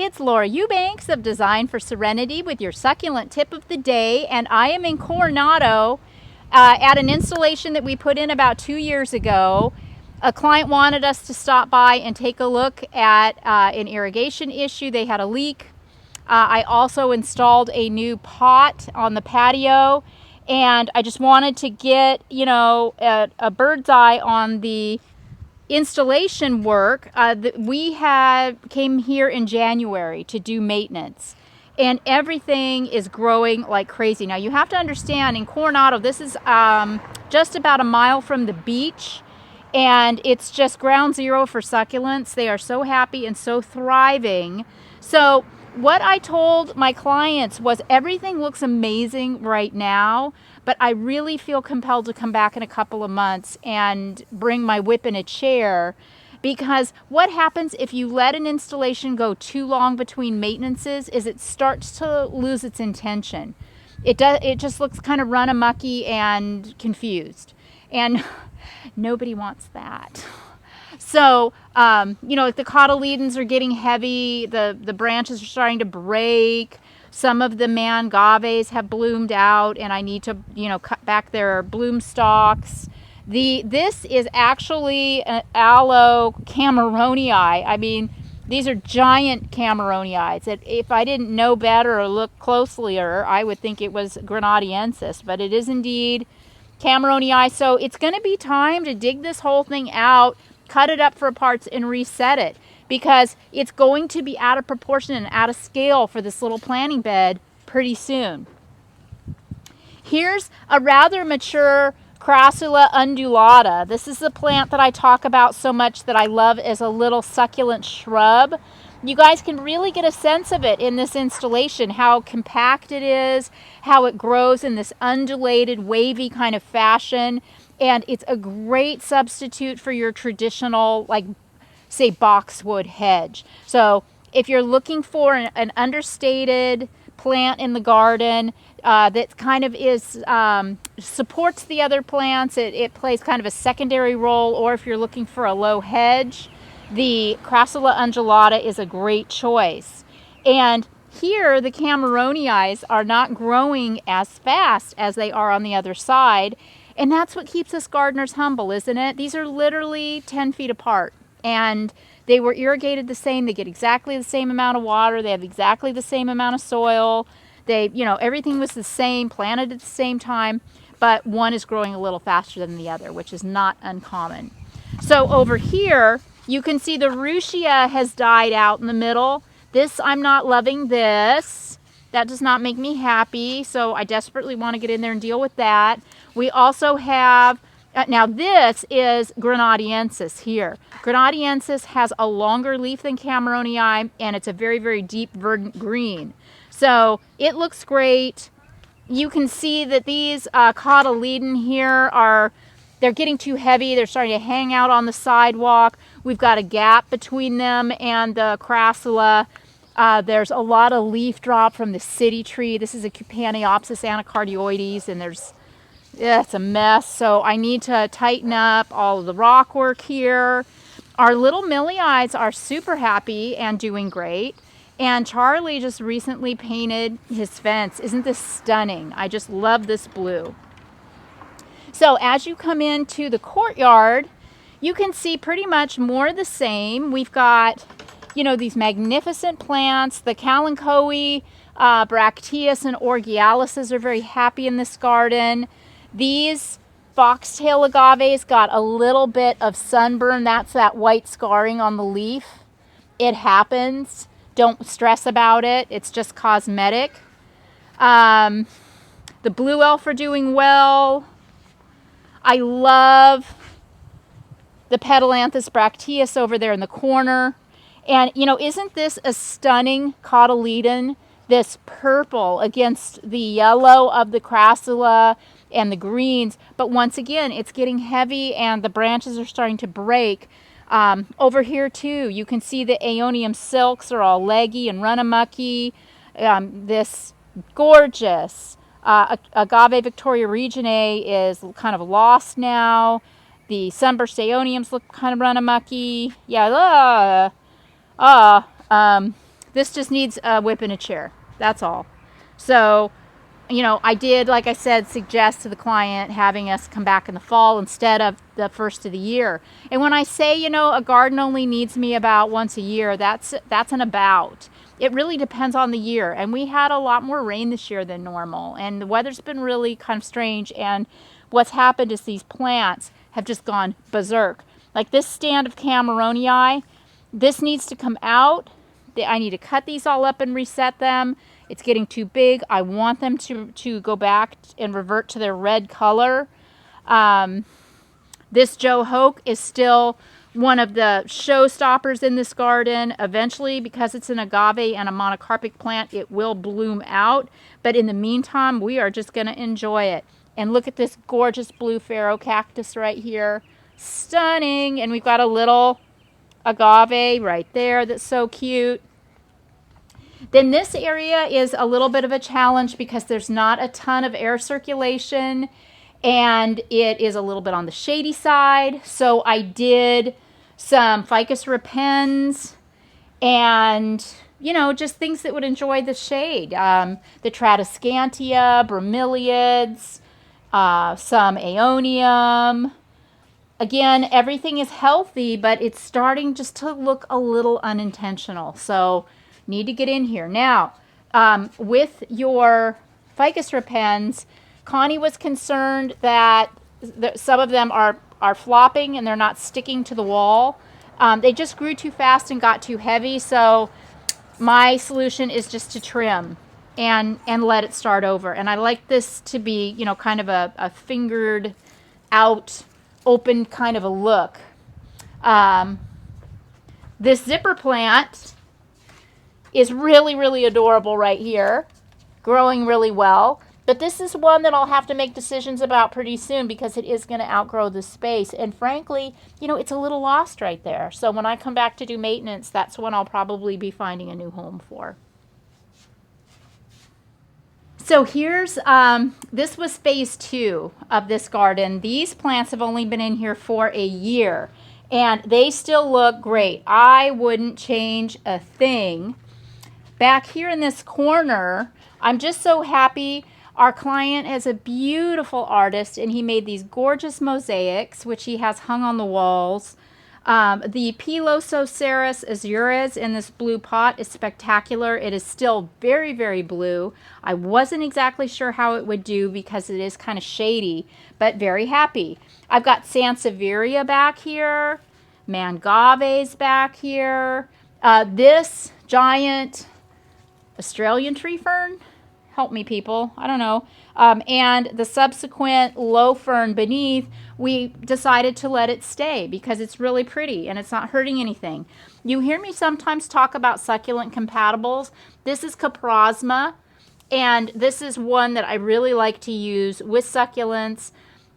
It's Laura Eubanks of Design for Serenity with your succulent tip of the day, and I am in Coronado at an installation that we put in about 2 years ago. A client wanted us to stop by and take a look at an irrigation issue. They had a leak. I also installed a new pot on the patio, and I just wanted to get, a bird's eye on the installation work. We came here in January to do maintenance, and everything is growing like crazy. Now you have to understand, in Coronado, this is just about a mile from the beach, and it's just ground zero for succulents. They are so happy and so thriving. So what I told my clients was, everything looks amazing right now, but I really feel compelled to come back in a couple of months and bring my whip and a chair, because what happens if you let an installation go too long between maintenances is it starts to lose its intention. It just looks kind of run amucky and confused, and nobody wants that. So, the cotyledons are getting heavy, the branches are starting to break, some of the agaves have bloomed out, and I need to, cut back their bloom stalks. This is actually an Aloe Cameronii. I mean, these are giant Cameronii. If I didn't know better or look closelier, I would think it was Granada Ansys, but it is indeed Cameronii. So it's going to be time to dig this whole thing out, cut it up for parts, and reset it, because it's going to be out of proportion and out of scale for this little planting bed pretty soon. Here's a rather mature Crassula undulata. This is the plant that I talk about so much, that I love as a little succulent shrub. You guys can really get a sense of it in this installation, how compact it is, how it grows in this undulated, wavy kind of fashion. And it's a great substitute for your traditional, say, boxwood hedge. So if you're looking for an understated plant in the garden that kind of is supports the other plants, it plays kind of a secondary role, or if you're looking for a low hedge, the Crassula undulata is a great choice. And here, the Cameronii are not growing as fast as they are on the other side. And that's what keeps us gardeners humble, isn't it? These are literally 10 feet apart, and they were irrigated the same. They get exactly the same amount of water. They have exactly the same amount of soil. Everything was the same, planted at the same time, but one is growing a little faster than the other, which is not uncommon. So over here, you can see the Ruchia has died out in the middle. I'm not loving this. That does not make me happy, so I desperately want to get in there and deal with that. We also have, now this is Granada Ansys here. Granada Ansys has a longer leaf than Cameronii, and it's a very, very deep verdant green. So it looks great. You can see that these cotyledon here they're getting too heavy. They're starting to hang out on the sidewalk. We've got a gap between them and the Crassula. There's a lot of leaf drop from the city tree. This is a Cupaniopsis anacardioides, and it's a mess. So I need to tighten up all of the rock work here. Our little Milliides are super happy and doing great. And Charlie just recently painted his fence. Isn't this stunning? I just love this blue. So as you come into the courtyard, you can see pretty much more of the same. We've got, these magnificent plants. The Kalanchoe, Bracteus, and Orgialises are very happy in this garden. These Foxtail Agaves got a little bit of sunburn. That's that white scarring on the leaf. It happens. Don't stress about it. It's just cosmetic. The Blue Elf are doing well. I love the Petalanthus Bracteus over there in the corner. And, isn't this a stunning cotyledon? This purple against the yellow of the Crassula and the greens. But once again, it's getting heavy and the branches are starting to break. Over here, too, you can see the Aeonium silks are all leggy and run amucky. This gorgeous Agave Victoria Reginae is kind of lost now. The Sunburst Aeoniums look kind of run amucky. Yeah, This just needs a whip and a chair. That's all. So, you know, I did, like I said, suggest to the client having us come back in the fall instead of the first of the year. And when I say, you know, a garden only needs me about once a year, that's an about. It really depends on the year. And we had a lot more rain this year than normal. And the weather's been really kind of strange. And what's happened is these plants have just gone berserk. Like this stand of Cameronii, this needs to come out. I need to cut these all up and reset them. It's getting too big. I want them to go back and revert to their red color. This Joe Hoke is still one of the showstoppers in this garden. Eventually, because it's an agave and a monocarpic plant, it will bloom out. But in the meantime, we are just going to enjoy it. And look at this gorgeous blue pharaoh cactus right here. Stunning. And we've got a little agave right there that's so cute. Then this area is a little bit of a challenge because there's not a ton of air circulation and it is a little bit on the shady side. So I did some ficus repens and, you know, just things that would enjoy the shade. The Tradescantia, bromeliads, some aeonium. Again, everything is healthy, but it's starting just to look a little unintentional. So need to get in here. Now, with your ficus repens, Connie was concerned that some of them are flopping and they're not sticking to the wall. They just grew too fast and got too heavy, so my solution is just to trim and let it start over. And I like this to be, you know, kind of a fingered out, open kind of a look. This zipper plant is really, really adorable right here, growing really well. But this is one that I'll have to make decisions about pretty soon because it is going to outgrow the space. And frankly, you know, it's a little lost right there. So when I come back to do maintenance, that's when I'll probably be finding a new home for. So here's, this was phase 2 of this garden. These plants have only been in here for a year and they still look great. I wouldn't change a thing. Back here in this corner, I'm just so happy. Our client is a beautiful artist and he made these gorgeous mosaics, which he has hung on the walls. The Pilosoceras azures in this blue pot is spectacular. It is still very, very blue. I wasn't exactly sure how it would do because it is kind of shady, but very happy. I've got Sansevieria back here, Mangaves back here. This giant Australian tree fern, help me people, I don't know, and the subsequent low fern beneath, we decided to let it stay because it's really pretty and it's not hurting anything. You hear me sometimes talk about succulent compatibles. This is Caprasma, and this is one that I really like to use with succulents.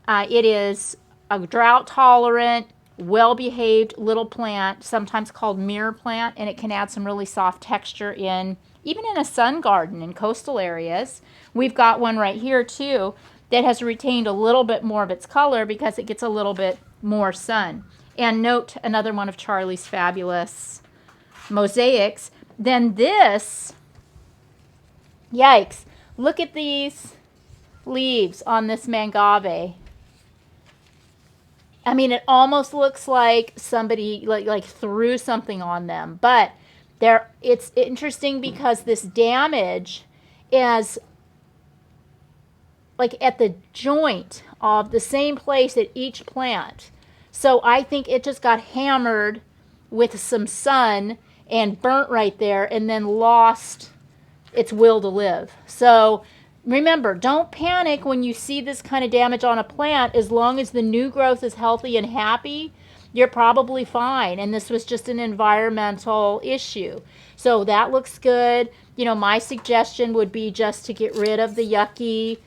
It is a drought tolerant, well-behaved little plant, sometimes called mirror plant, and it can add some really soft texture in even in a sun garden in coastal areas. We've got one right here too that has retained a little bit more of its color because it gets a little bit more sun. And note another one of Charlie's fabulous mosaics. Then this, yikes, look at these leaves on this Mangave. I mean, it almost looks like somebody like threw something on them, but it's interesting because this damage is like at the joint of the same place at each plant. So I think it just got hammered with some sun and burnt right there and then lost its will to live. So remember, don't panic when you see this kind of damage on a plant. As long as the new growth is healthy and happy, you're probably fine. And this was just an environmental issue. So that looks good. You know, my suggestion would be just to get rid of the yucky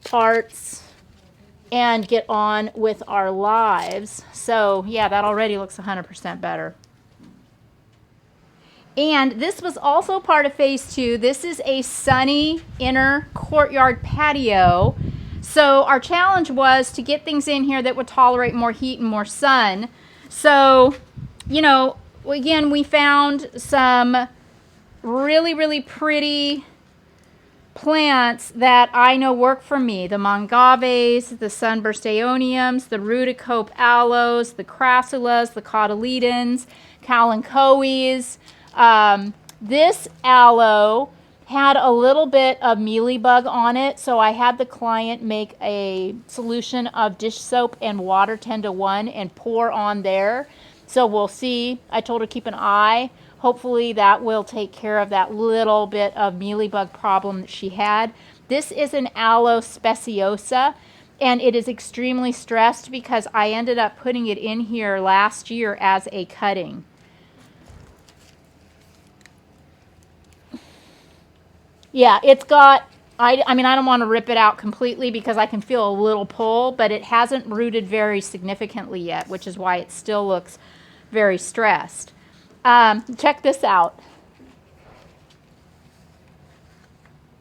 parts and get on with our lives. So yeah, that already looks 100% better. And this was also part of phase 2. This is a sunny inner courtyard patio. So our challenge was to get things in here that would tolerate more heat and more sun. So, you know, again, we found some really, really pretty plants that I know work for me. The Mongaves, the Sunburst Aeoniums, the Ruticope Aloes, the Crassulas, the Cotyledons, Kalanchoes. This aloe had a little bit of mealybug on it, so I had the client make a solution of dish soap and water 10-to-1 and pour on there. So we'll see. I told her keep an eye. Hopefully that will take care of that little bit of mealybug problem that she had. This is an Aloe Speciosa, and it is extremely stressed because I ended up putting it in here last year as a cutting. Yeah, it's got, I mean, I don't want to rip it out completely because I can feel a little pull, but it hasn't rooted very significantly yet, which is why it still looks very stressed. Check this out.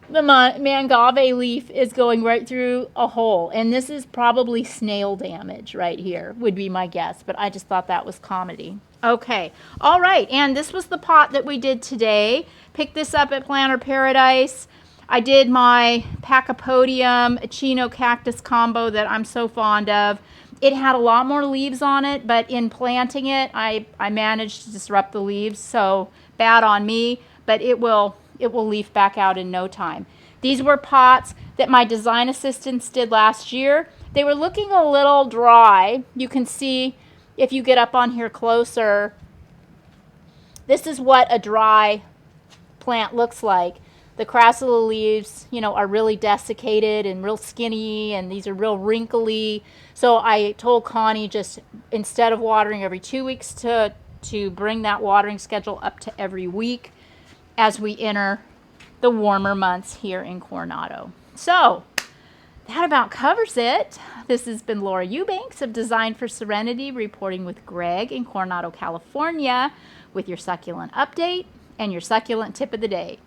The Mangave leaf is going right through a hole, and this is probably snail damage right here, would be my guess, but I just thought that was comedy. Okay, all right, and this was the pot that we did today. Picked this up at Planter Paradise. I did my Pachypodium Chino cactus combo that I'm so fond of. It had a lot more leaves on it, but in planting it, I managed to disrupt the leaves, so bad on me, but it will leaf back out in no time. These were pots that my design assistants did last year. They were looking a little dry. You can see if you get up on here closer, this is what a dry plant looks like. The crassula leaves, you know, are really desiccated and real skinny, and these are real wrinkly. So I told Connie just instead of watering every 2 weeks to bring that watering schedule up to every week as we enter the warmer months here in Coronado. So that about covers it. This has been Laura Eubanks of Design for Serenity, reporting with Greg in Coronado, California, with your succulent update and your succulent tip of the day.